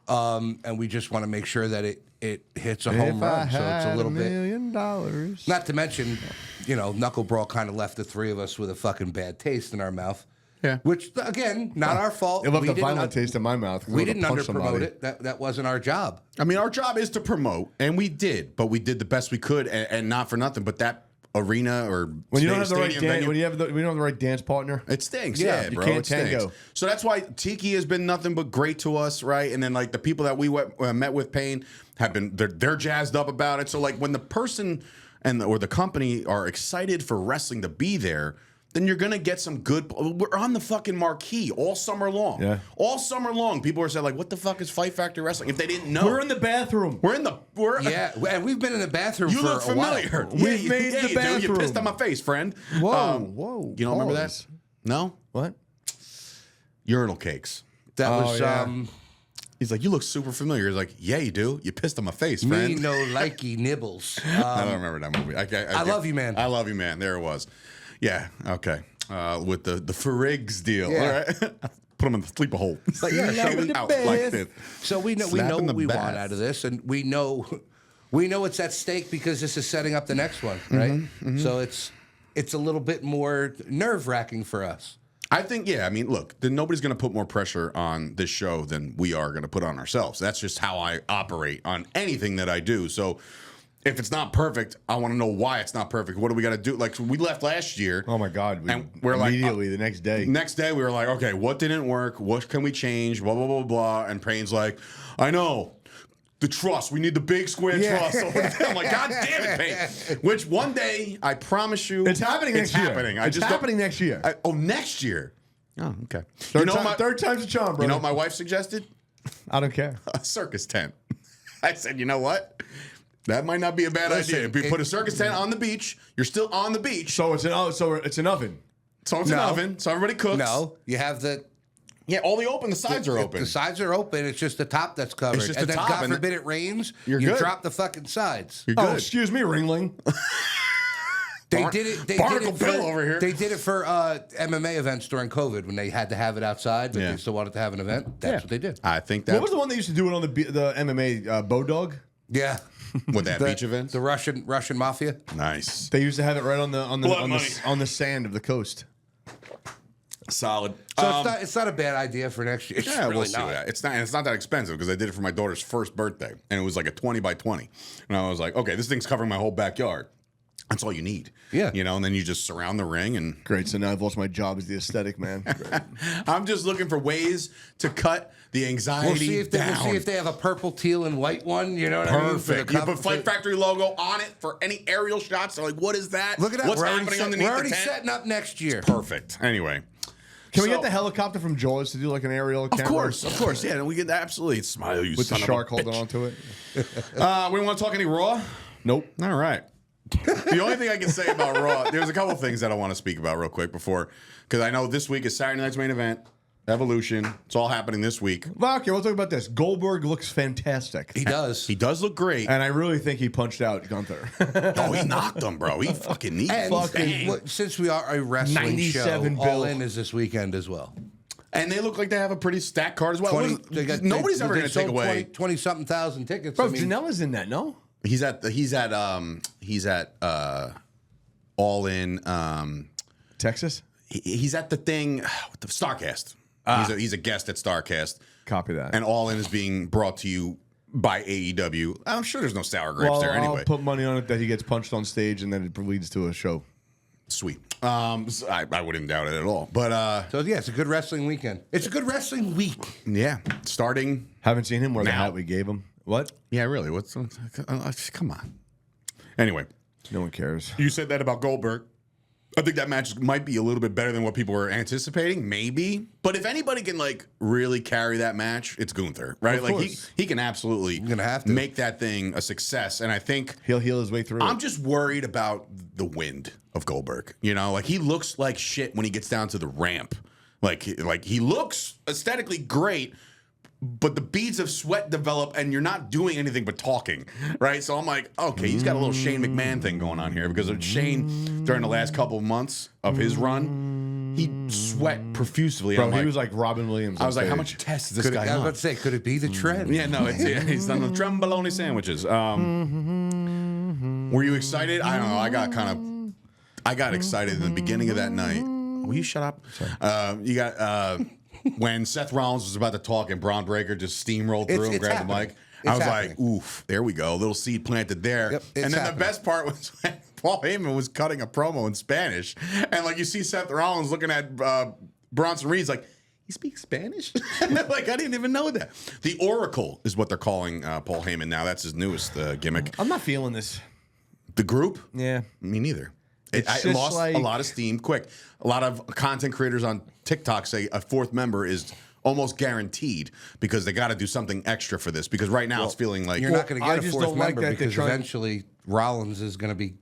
and we just want to make sure that it hits a home run. So it's a little $1 bit. million. Not to mention, Knuckle Brawl kind of left the three of us with a fucking bad taste in our mouth. Yeah. Which again, not our fault. It left We a didn't violent taste in my mouth. We didn't punch underpromote somebody. it. That wasn't our job. I mean, our job is to promote, and we did, but we did the best we could, and not for nothing. But that arena or When you don't have the right stadium venue, when you don't have the right dance partner, it stinks. Yeah, Yeah, you bro. can't It stinks. tango. So that's why Tiki has been nothing but great to us, right? And then like the people that we met with Payne have been they're jazzed up about it. So like when the person or the company are excited for wrestling to be there, then you're gonna get some good. We're on the fucking marquee all summer long. Yeah, all summer long. People are saying like, "What the fuck is Fight Factory Wrestling?" If they didn't know, we're in the bathroom. Yeah, and we've been in the bathroom You for look a while. familiar. We've made the you do. You bathroom. pissed on my face, friend. Whoa. You don't remember that? Pause. No? What? Urinal cakes. That was yeah. He's like, you look super familiar. He's like, yeah, you do. You pissed on my face, friend. Me no likey nibbles. I don't remember that movie. I Love You, Man. I Love You, Man. There it was. Yeah, okay. With the Ferrigs deal. Yeah. All right. Put him in the sleeper hole. But yeah, so Out like this. So we know Slap what in the we bath. want out of this, and we know it's at stake because this is setting up the next one, right? So it's a little bit more nerve-wracking for us. I think, yeah, I mean, look, then nobody's going to put more pressure on this show than we are going to put on ourselves. That's just how I operate on anything that I do. So if it's not perfect, I want to know why it's not perfect. What do we got to do? Like, we left last year. Oh, my God. And we're like, immediately the next day. Next day, we were like, okay, what didn't work? What can we change? Blah, blah, blah, blah. And Payne's like, I know. The truss. We need the big square truss over there. I'm like, God damn it, Payne. Which one day, I promise you, It's happening next year. Happening. It's happening next year. Next year. Oh, okay. Third time's a charm, bro. You know what my wife suggested? I don't care. A circus tent. I said, you know what? That might not be a bad idea. If you put a circus tent on the beach, you're still on the beach. So it's an oven. So it's an oven. So everybody cooks. No, you have the The sides are open. The sides are open. It's just the top that's covered. It's just and the then top, God and forbid it rains. You're you good. drop the fucking sides. You're Oh, good. excuse me, Ringling. They did it. They Barnacle did it Bill for, over here. They did it for MMA events during COVID when they had to have it outside, but Yeah. they still wanted to have an event. That's what they did. I think that What was the one they used to do it on the MMA Bodog? Yeah, with that beach event. the Russian mafia. Nice. They used to have it right on Blood money. the sand of the coast. Solid. So it's not a bad idea for next year. It's Yeah, really we'll see not. that. It's not that expensive because I did it for my daughter's first birthday, and it was like a 20 by 20. And I was like, okay, this thing's covering my whole backyard. That's all you need. Yeah. You know, and then you just surround the ring and Great. So now I've lost my job as the aesthetic man. Great. I'm just looking for ways to cut the anxiety We'll see if down. they have a purple, teal, and white one. You know what I mean? For the Perfect. You cover- put Fight Factory logo on it for any aerial shots. They're like, what is that? Look at that. What's we're happening underneath already the tent? setting up next year. Perfect. Anyway. Can we So- get the helicopter from Jaws to do like an aerial camera? Of course. Yeah, we get absolutely. Smile, you With the son of a shark holding bitch. onto it? We want to talk any Raw? Nope. All right. The only thing I can say about Raw, there's a couple things that I want to speak about real quick before, because I know this week is Saturday night's main event, Evolution. It's all happening this week. Well, okay, we'll talk about this. Goldberg looks fantastic. He does. He does look great. And I really think he punched out Gunther. Oh, he knocked him, bro. He fucking needs And since we are a wrestling 97 show, bill. All In is this weekend as well. And they look like they have a pretty stacked card as well. Nobody's ever going to take away. 20-something thousand tickets. Bro, I mean, Janela's in that, no? He's at All In. Texas? He's at the thing with the Starcast. He's a guest at Starcast. Copy that. And All In is being brought to you by AEW. I'm sure there's no sour grapes there anyway. I'll put money on it that he gets punched on stage and then it leads to a show. Sweet. So I wouldn't doubt it at all. But so yeah, it's a good wrestling weekend. It's a good wrestling week. yeah, starting. Haven't seen him wear the Now. hat we gave him. What? Yeah, really. Come on. Anyway, No one cares. you said that about Goldberg. I think that match might be a little bit better than what people were anticipating, maybe. But if anybody can like really carry that match, it's Gunther, right? Of Like course. he can absolutely gonna have to. make that thing a success. And I think He'll heal his way through I'm it. just worried about the wind of Goldberg. You know, like he looks like shit when he gets down to the ramp. Like he looks aesthetically great, but the beads of sweat develop and you're not doing anything but talking, right? So I'm like, okay, he's got a little Shane McMahon thing going on here because of Shane during the last couple of months of his run, he sweat profusely. Bro, I'm he like, was like Robin Williams. I was like, how on much stage. test is this I guy was on? about to say, could it be the trend? Yeah, no, he's done the trembolone sandwiches. Were you excited? I don't know. I got excited in the beginning of that night. Will you shut up? You got when Seth Rollins was about to talk and Braun Breaker just steamrolled through and It's grabbed the happening. mic. It's I was happening. like, oof, there we go. A little seed planted there. Yep, and it's then happening. the best part was when Paul Heyman was cutting a promo in Spanish. And like you see Seth Rollins looking at Bronson Reed's like, he speaks Spanish? Like, I didn't even know that. The Oracle is what they're calling Paul Heyman now. That's his newest gimmick. I'm not feeling this. The group? Yeah. Me neither. It's I just lost like- a lot of steam quick. A lot of content creators on TikTok say a fourth member is almost guaranteed because they got to do something extra for this. Because right now it's feeling like You're not going to I get a just fourth don't like member that they're because trying- eventually Rollins is going to be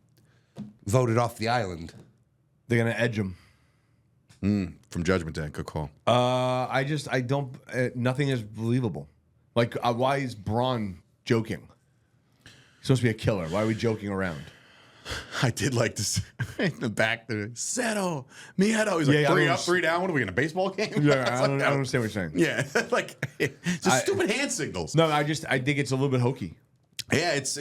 voted off the island. They're going to edge him. from Judgment Day. Good call. I don't. Nothing is believable. Like, why is Braun joking? He's supposed to be a killer. Why are we joking around? I did like this in the back there. Settle, Miedo. He's like Yeah, three up, three down. What are we in a baseball game? Yeah, It's I don't understand what you're saying. Yeah, like just stupid hand signals. No, I think it's a little bit hokey. Yeah, it's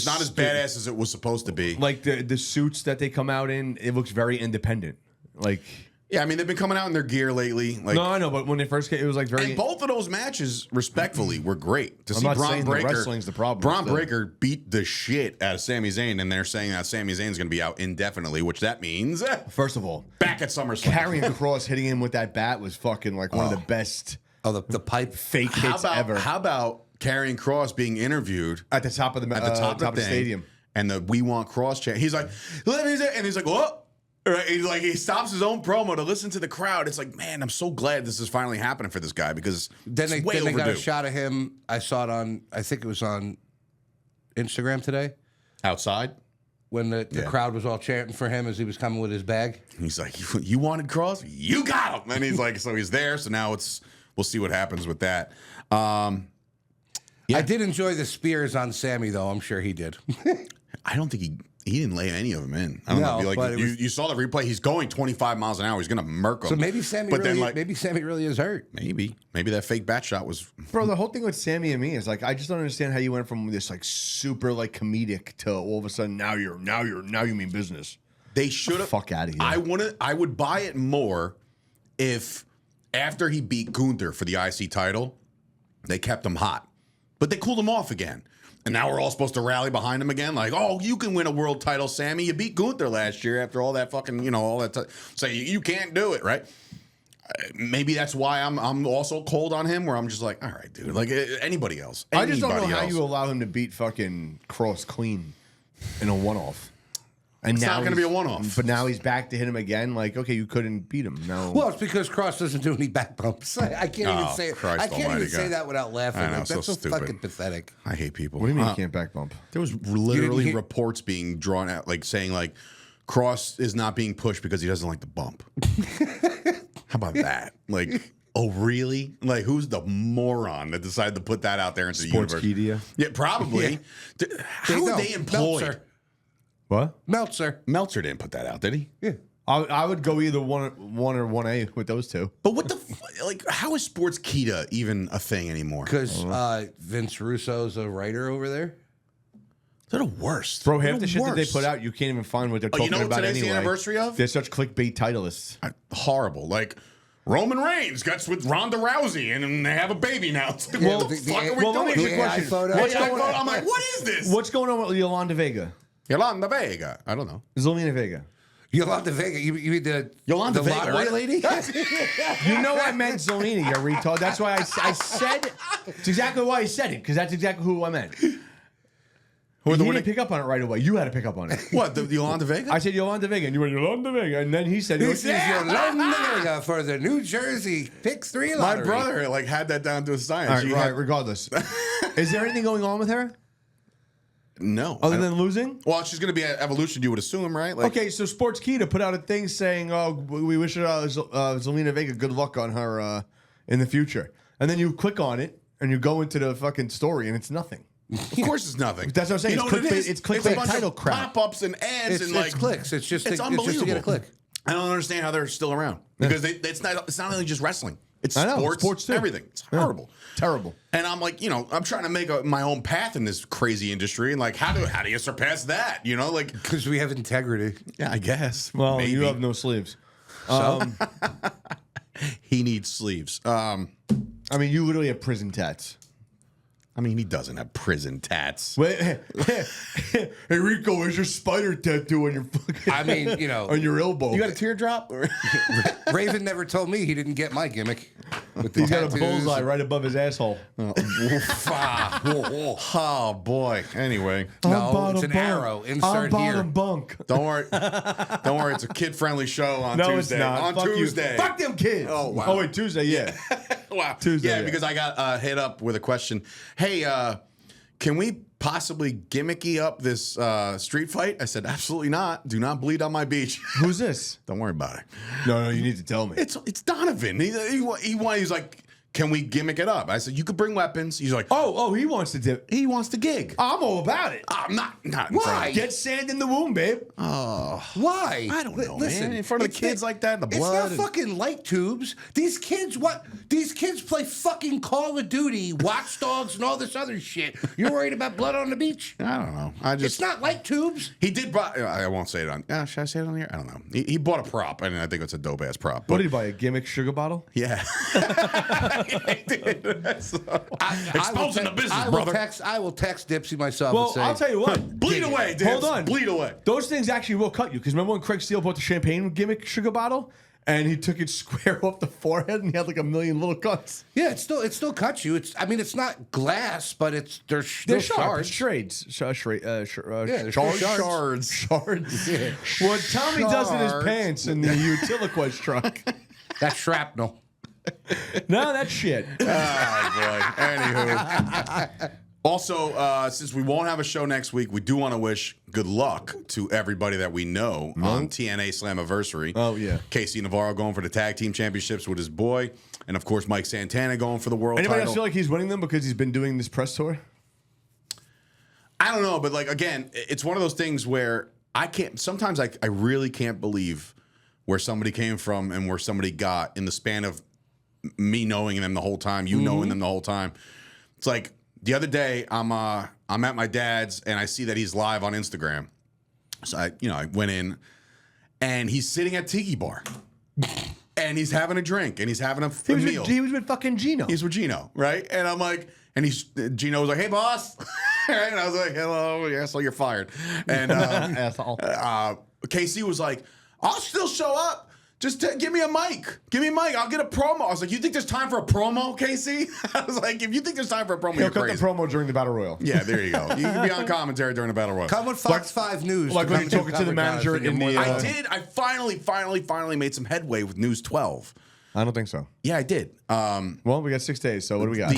not as badass as it was supposed to be. Like the suits that they come out in, it looks very independent. Like. Yeah, I mean they've been coming out in their gear lately. Like, No, I know, but when they first came, it was like very. and both of those matches, respectfully, were great. To I'm see not Braun saying the Breaker, wrestling's the problem, Braun still. Breaker beat the shit out of Sami Zayn, and they're saying that Sami Zayn's going to be out indefinitely, which that means First of all, back at SummerSlam. carrying Cross hitting him with that bat was fucking like one of the best Oh, the pipe. fake How hits about ever. how about Karrion Cross being interviewed At the top of the at the top of the the stadium. and the "We Want Cross" chant? He's like, "Let me say," and he's like, "What?" Right? He stops his own promo to listen to the crowd. It's like, man, I'm so glad this is finally happening for this guy because Then they it's way got a overdue. shot of him. I saw it on. I think it was on Instagram today Outside. when the crowd was all chanting for him as he was coming with his bag. He's like, you wanted Cross? You got him. And he's like, so he's there. So now we'll see what happens with that. Yeah. I did enjoy the spears on Sammy, though. I'm sure he did. I don't think he didn't lay any of them in. I don't No, know. but it was- You saw the replay. He's going 25 miles an hour. He's going to murk him. So maybe Sammy. But really, then, like, maybe Sammy really is hurt. maybe that fake bat shot was. Bro, the whole thing with Sammy and me is like I just don't understand how you went from this like super like comedic to all of a sudden now you mean business. They should have. Fuck outta here. I would buy it more if after he beat Gunther for the IC title, they kept him hot, but they cooled him off again. And now we're all supposed to rally behind him again. Like, oh, you can win a world title, Sammy. You beat Gunther last year after all that fucking, all that. So you can't do it, right? Maybe that's why I'm also cold on him, where I'm just like, all right, dude. Like anybody else. I just don't know Anybody how else. you allow him to beat fucking Cross clean in a one-off. And It's now not going to he's- be a one-off. But now he's back to hit him again. Like, okay, you couldn't beat him. No. Well, it's because Cross doesn't do any back bumps. I can't even Oh, say it. Christ I can't almighty even say God. that without laughing. I know, Like, so that's so stupid. fucking pathetic. I hate people. What do you mean you can't back bump? There was literally hear- reports being drawn out, like saying like Cross is not being pushed because he doesn't like the bump. How about that? Like, oh really? Like, who's the moron that decided to put that out there into the universe? Sportskeeda? Yeah, probably. How would No, they employ? Meltzer. What? Meltzer. Didn't put that out, did he? Yeah. I would go either one or 1A with those two. But what the like? How is Sportskeeda even a thing anymore? Because Vince Russo's a writer over there. They're the worst, Bro, They're half the shit that they worst. put out, you can't even find what they're Oh, you talking know what about today's the anyway. anniversary of? They're such clickbait titleists. Horrible. Like Roman Reigns gets with Ronda Rousey and they have a baby now. It's like, what the fuck are we well, let me doing? ask you a question. photo. What's Yeah, going on? I'm like, what is this? What's going on with Yolanda Vega? Yolanda Vega. I don't know. Zelina Vega. Yolanda Vega. You mean the Yolanda the Vega, lottery right? lady? You know I meant Zelina, you retard. That's why I said it's exactly why I said it, because that's exactly who I meant. He didn't pick up on it right away. You had to pick up on it. What, the Yolanda Vega? I said Yolanda Vega, and you went Yolanda Vega, and then he said, This is Yolanda Vega for the New Jersey Pick 3 My lottery. brother like had that down to a science. All right, She right, had- regardless. Is there anything going on with her no. other I don't- than losing? well, she's going to be at Evolution, you would assume, right? Like, Okay, so Sportskeeda put out a thing saying, "Oh, we wish Zelina Vega good luck on her in the future." And then you click on it and you go into the fucking story, and it's nothing. Of course, it's nothing. That's what I'm saying. You know It's what it clickbait- is? it's clickbait a bunch title of crap. pop-ups and ads It's and like clicks. It's just to get a click. I don't understand how they're still around because it's not only just wrestling. It's I know, sports too. everything. It's horrible. Terrible. And I'm like, I'm trying to make my own path in this crazy industry, and like, how do you surpass that? Like, Because we have integrity. yeah, I guess. Well, maybe. you have no sleeves. He needs sleeves. I mean, you literally have prison tats. I mean, he doesn't have prison tats. Wait, hey Rico, where's your spider tattoo on your fucking? I mean, on your elbow. You got a teardrop? Raven never told me he didn't get my gimmick. With the He's got a tattoos. bullseye right above his asshole. Oh boy. Anyway, No, it's an arrow. Insert here. bunk. don't worry. Don't worry. It's a kid-friendly show on No, Tuesday. it's not. On Fuck you. Tuesday. Fuck them kids. Oh, wow. Oh wait, Tuesday. Yeah. Wow. Tuesday, Yeah, yeah. because I got hit up with a question. Hey, can we possibly gimmicky up this street fight? I said, absolutely not. Do not bleed on my beach. Who's this? Don't worry about it. No, you need to tell me. It's Donovan. He's like, can we gimmick it up? I said, you could bring weapons. He's like, Oh, he wants to dip. he wants to gig. I'm all about it. I'm not in front Why? of Get sand in the womb, babe. Why? I don't know, Listen, man. In front of the it's kids like that, the blood. It's not fucking light tubes. These kids, what? These kids play fucking Call of Duty, Watch Dogs, and all this other shit. You're worried about blood on the beach? I don't know. It's not light tubes. He did buy. I won't say it on. Should I say it on here? I don't know. He bought a prop, and I think it's a dope ass prop. What did he buy? A gimmick sugar bottle? Yeah. He did. So, exposing the business, brother. I will text Dipsy myself Well, and say, I'll tell you what. Bleed away, Dibs. Hold on. Bleed away. Those things actually will cut you. Because remember when Craig Steele bought the champagne gimmick sugar bottle? And he took it square off the forehead and he had like a million little cuts. Yeah, it still cuts you. It's not glass, but they're They're shards. shards. they're Shards. Shards. Yeah. What Tommy does in his Shards. pants in the Utiliquest truck. That's shrapnel. No, that's shit. Oh boy. Anywho. Also, since we won't have a show next week, we do want to wish good luck to everybody that we know on TNA Slammiversary. Oh, yeah. Casey Navarro going for the tag team championships with his boy, and of course Mike Santana going for the world Anybody title. else feel like he's winning them because he's been doing this press tour? I don't know, but like again, it's one of those things where I can't. Sometimes I really can't believe where somebody came from and where somebody got in the span of me knowing them the whole time, you knowing them the whole time. It's like the other day I'm at my dad's and I see that he's live on Instagram. So I went in and he's sitting at Tiki bar and he's having a drink and he's having a meal. He was with fucking Gino. He's with Gino, right? And I'm like, and Gino was like, "Hey, boss," and I was like, "Hello, yeah, so you're fired." And Asshole. KC was like, "I'll still show up. Just give me a mic. Give me a mic. I'll get a promo." I was like, "You think there's time for a promo, KC?" I was like, "If you think there's time for a promo, He'll you're cut crazy." the promo during the Battle Royal. Yeah, there you go. You can be on commentary during the Battle Royal. Come with Fox 5 News. like when you're talking to the manager in the, I did. I finally made some headway with News 12. I don't think so. Yeah, I did. Well, we got 6 days, so what do we got?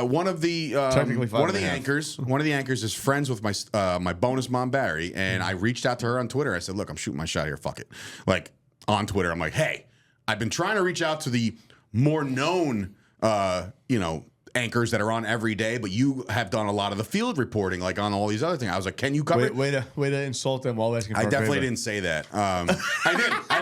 One of the Technically 5 one of the and a half. anchors, one of the anchors is friends with my bonus mom Barry, and I reached out to her on Twitter. I said, "Look, I'm shooting my shot here. Fuck it." Like on Twitter, I'm like, "Hey, I've been trying to reach out to the more known, anchors that are on every day, but you have done a lot of the field reporting, like on all these other things." I was like, "Can you cover it?" Way to insult them while asking for I a definitely favor. didn't say that. I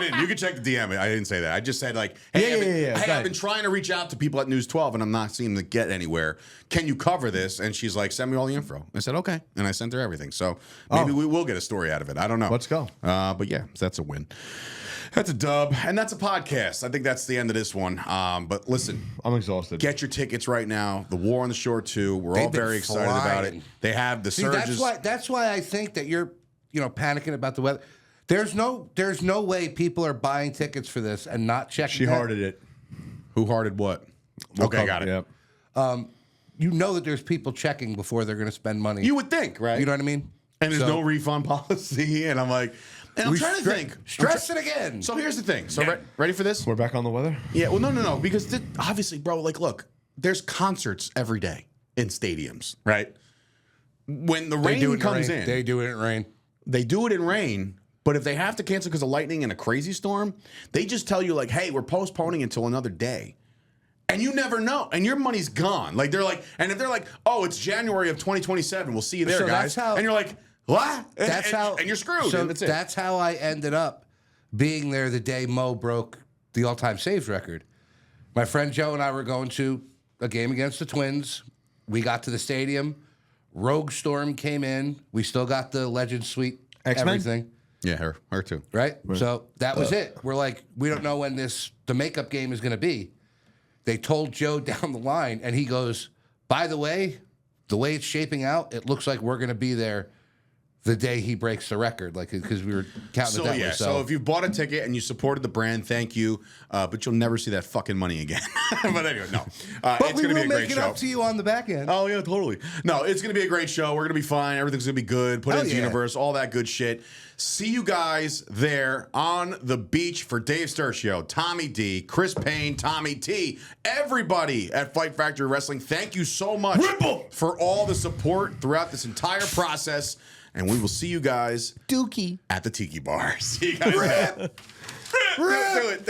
didn't. You can check the DM. I didn't say that. I just said like, "Hey, Yeah, I've been trying to reach out to people at News 12 and I'm not seeming to get anywhere. Can you cover this?" And she's like, "Send me all the info." I said, "Okay," and I sent her everything. So maybe we will get a story out of it. I don't know. Let's go. But yeah, that's a win. That's a dub, and that's a podcast. I think that's the end of this one. But listen, I'm exhausted. get your tickets right now. The War on the Shore 2. We're all They've been very excited about it. flying. They have the See, surges. that's why I think that you're panicking about the weather. There's no way people are buying tickets for this and not checking. She hearted it. Who hearted what? Okay, got it. Yep. You know that there's people checking before they're going to spend money. You would think, right? You know what I mean? And there's So- no refund policy, and I'm like, and I'm trying to think. Stress it again. So here's the thing. So ready for this? We're back on the weather? Yeah. Well, no, because obviously, bro, like, look, there's concerts every day in stadiums, right? When the rain comes in, They do it in rain. they do it in rain. But if they have to cancel because of lightning and a crazy storm, they just tell you like, "Hey, we're postponing until another day." And you never know. And your money's gone. Like they're like, and if they're like, "Oh, it's January of 2027. We'll see you there, So guys." that's how- and you're like, "What?" That's how. And you're screwed. So and that's it. that's how I ended up being there the day Mo broke the all-time saves record. My friend Joe and I were going to a game against the Twins. We got to the stadium. Rogue Storm came in. We still got the Legend Suite. X-Men? Everything. Yeah, her too. Right? So that was it. We're like, we don't know when the makeup game is going to be. They told Joe down the line, and he goes, "By the way it's shaping out, it looks like we're going to be there the day he breaks the record." Like, because we were counting So it that yeah, way. so if you bought a ticket and you supported the brand, thank you. But you'll never see that fucking money again. But anyway, no. but It's we going to will be a make great it show. up to you on the back end. Oh yeah, totally. No, it's gonna be a great show. We're gonna be fine. Everything's gonna be good. Put it Hell into yeah. universe, all that good shit. See you guys there on the beach for Dave Sturchio, Tommy D, Chris Payne, Tommy T, everybody at Fight Factory Wrestling. Thank you so much for all the support throughout this entire process. And we will see you guys Dookie. at the Tiki Bar. See you guys. Do it.